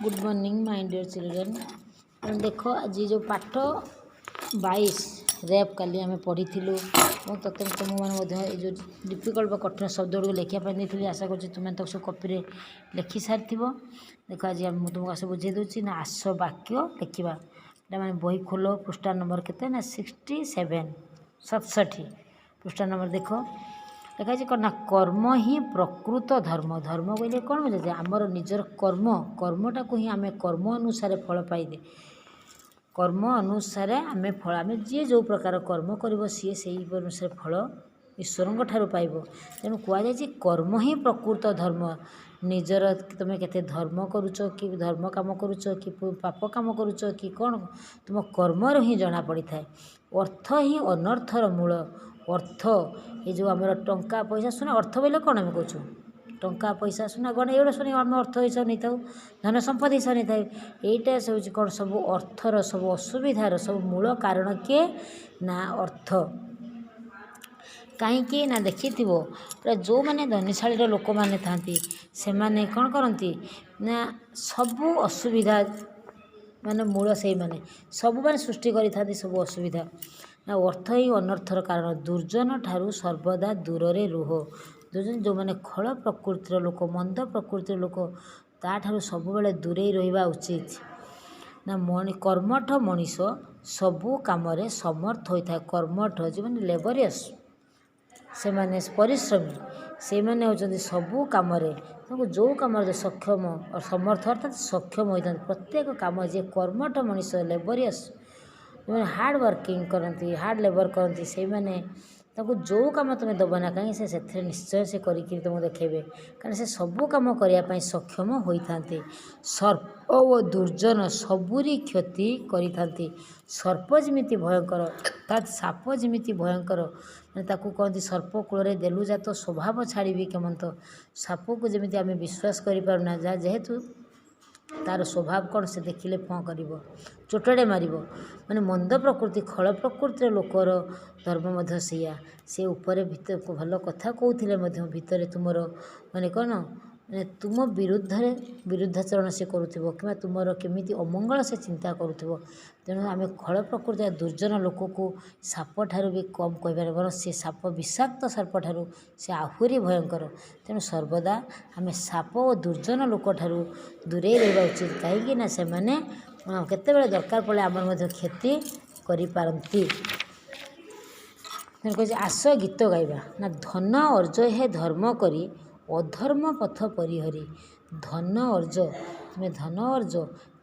Good morning my dear children. देख आज जो पाठ 22 रैप काली आम पढ़ी तुम मैंने जो डिफिकल्ट कठिन शब्द गुड़ लिखापी नहीं आशा कर तुम्हें तो सब कॉपी लिखि सारी देख आज तुमको आस बुझे दूसरी ना आस वाक्य लिखा मैंने बही खोल पृष्ठा नंबर के 67 पृष्ठा नंबर देख लिखाई कौन ना कर्म ही प्रकृत धर्म। धर्म कहले कौन बुझे आमर निजर कर्मटा को ही आम कर्म अनुसार फल पाइबे। कर्म अनुसार आम फल आम जी जो प्रकार कर्म कर सी से अनुसार फल ईश्वर ठार पाइब। तेणु कहुई कर्म ही प्रकृत धर्म। निजर तुम केते धर्म करुच कि धर्म काम करुच कि पाप काम करुच कि कौन तुम कर्मर ही जना पड़ी था। अर्थ ही अनर्थर मूल। अर्थ ये जो आम टंका पैसा सुना अर्थ बोले कौन आम कौन टंका पैसा सुना गण एगुड़ा शुणी आम अर्थ हिसाब नहीं था धन संपद हिसाब नहीं था। यहीटा सब कौन सब अर्थर सब असुविधार सब मूल कारण किए ना अर्थ। कहीं ना देखी पूरा जो मैंने धनीशाली लोक मैंने था से मैंने कौन करती ना सबू असुविधा माने मूल से मैंने सब मैंने सृष्टि करी सब असुविधा ना अर्थ ही अनर्थर कारण। दुर्जन ठारू सर्वदा दूर रे रुह। दुर्जन जो मैंने खल प्रकृतिर लोक मंद प्रकृतिर लोक ताठारू सब बेले दूरे रहिबा उचित ना कर्मठ मनीष सबू कम समर्थ होता है। कर्मठ जो मैंने लेबरियस से माने परिश्रमी से मैंने होती सबू कम जो कम सक्षम और समर्थ अर्थात सक्षम होता प्रत्येक कम जे कर्मठ मनीष लेबरियस जो हार्ड वर्किंग करती हार्ड लेबर करती से मैंने जो कम तुम्हें दब ना कहीं से निश्चय से करी तुमको देखेबे कारण से सबू कम करने सक्षम होता। सर्प व दुर्जन सबूरी क्षति करी। सर्प जमी भयंकर अर्थात साप जमी भयंकर मैंने कहते सर्प कूल देलु जा तो स्वभाव छाड़ी केमत साप को जमी आम विश्वास करूना जहाँ जेहेतु तार स्वभाव कौन से देखिले फँ कर चोटड़े मार माने मंद प्रकृति खल प्रकृतिर लोकर धर्म से ऊपर भीतर भल कथा कहते भितर तुमर माने कौन माने तुम विरुद्धाचरण से करुव कि तुमर केमी अमंगल से चिंता करुव। तेणु आम खल प्रकृति दुर्जन लोक को साप ठारू भी कम कहीपर बर से साप विषाक्त सर्प ठारू से आहुरी भयंकर। तेणु सर्वदा आम साप और दुर्जन लोक ठारू दूरे रहा उचित कहीं से केतेबेले दरकार पड़े आमर क्षति करिपारती। कहे आस गीत गाइबा ना धन अर्ज हे धर्म करी अधर्म पथ परिहरी। धन अर्ज तुम्हें धन अर्ज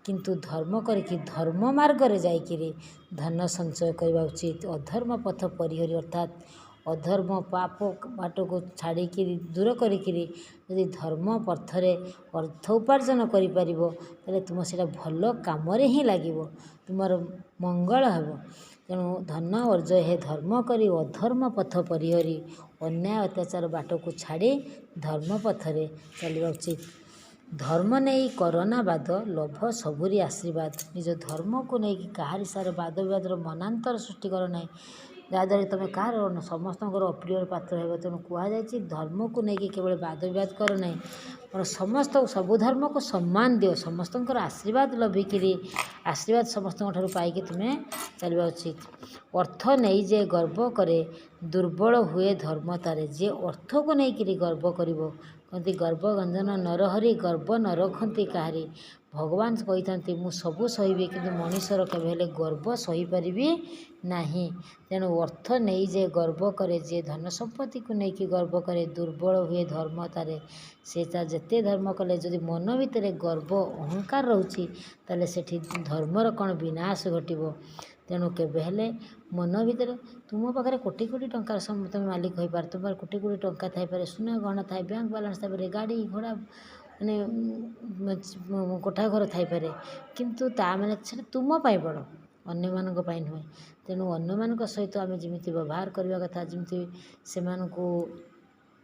किंतु धर्म करिकी धर्म मार्ग रे जाइकिरी धन संचय करवा उचित। अधर्म पथ परिहरी अर्थात अधर्म पाप बाट को छाड़ी दूर करी धर्म पथरे अर्थ उपार्जन कर तुम से भल कम ही लगे तुमर मंगल हे। तेणु धन अर्ज हे धर्म करी अधर्म पथ परिहरी अन्याय अत्याचार बाट को छाड़ी धर्म पथरे चलवा उचित। धर्म नहीं करना बाद लोभ सबुरी आशीर्वाद। निज धर्म को लेकिन कहार सारे वाद विवाद मनांतर सृष्टि कर ना जहाँद्वारा तुम कह समस्त अप्रिय पात्र हो। तेणु कहुई धर्म को लेकिन केवल वाद विवाद कर ना और समस्त सबु धर्म को सम्मान दियो समस्त आशीर्वाद लभिकी आशीर्वाद समस्त पाई तुम्हें चलवा उचित। अर्थ नहीं जे गर्व करे दुर्बल हुए धर्म तारे। जे अर्थ को लेकिन गर्व कर कहती गर्व गंजन नरहरी गर्व न रखती कहारी। भगवान कही मु सबू सही कि मनीषर केवे गर्व सही पारि ना। तेणु अर्थ नहीं जे गर्व करे जे धन संपत्ति को लेकिन गर्व करे दुर्बल हुए धर्म तारे। से जेते धर्म कले जदि मन भितर गर्व अहंकार रोचे ताले सेठी धर्मर कौन विनाश घटव। तेणु केवे मन भितर तुम पाखे कोटी कोटी टंकार तुम मालिक हो पार तुम कोटी कोटी टंका थाईपे सुना गहना थाए बैंक बालांस थाईपे गाड़ी घोड़ा माने कोठा घर थाईपे किंतु ता माने तुम पाई बड़ अन्य मानक पाई नुहे। तेणु अन्य मानक सहित आम जमी व्यवहार करने कथा जमी से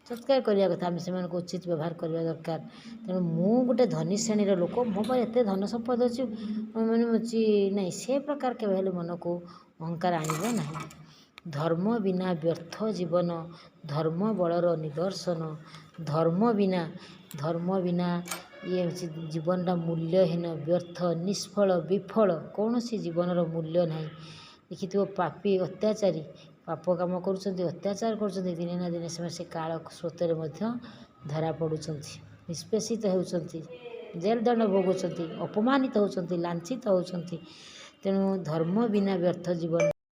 सत्कार करने कथा आम से उचित व्यवहार करने दरकार। तेणु मु गोटे धनी श्रेणी लोक मो पर एत धन संपद अच्छी मैंने नहीं से प्रकार के मन को अहंकार आणव ना। धर्म बिना व्यर्थ जीवन धर्म बलर निदर्शन। धर्म बिना ଇଏ ହେଉଛି ଜୀବନଟା ମୂଲ୍ୟହୀନ, ବ୍ୟର୍ଥ, ନିଷ୍ଫଳ, ବିଫଳ, କୌଣସି ଜୀବନର ମୂଲ୍ୟ ନାହିଁ। ଦେଖିଥିବ ପାପୀ ଅତ୍ୟାଚାରୀ ପାପ କାମ କରୁଛନ୍ତି, ଅତ୍ୟାଚାର କରୁଛନ୍ତି, ଦିନେ ନା ଦିନେ ସେମାନେ ସେ କାଳ ସ୍ରୋତରେ ମଧ୍ୟ ଧରା ପଡ଼ୁଛନ୍ତି, ନିଷ୍ପେଷିତ ହେଉଛନ୍ତି, ଜେଲ୍ ଦଣ୍ଡ ଭୋଗୁଛନ୍ତି, ଅପମାନିତ ହେଉଛନ୍ତି, ଲାଞ୍ଛିତ ହେଉଛନ୍ତି। ତେଣୁ ଧର୍ମ ବିନା ବ୍ୟର୍ଥ ଜୀବନ।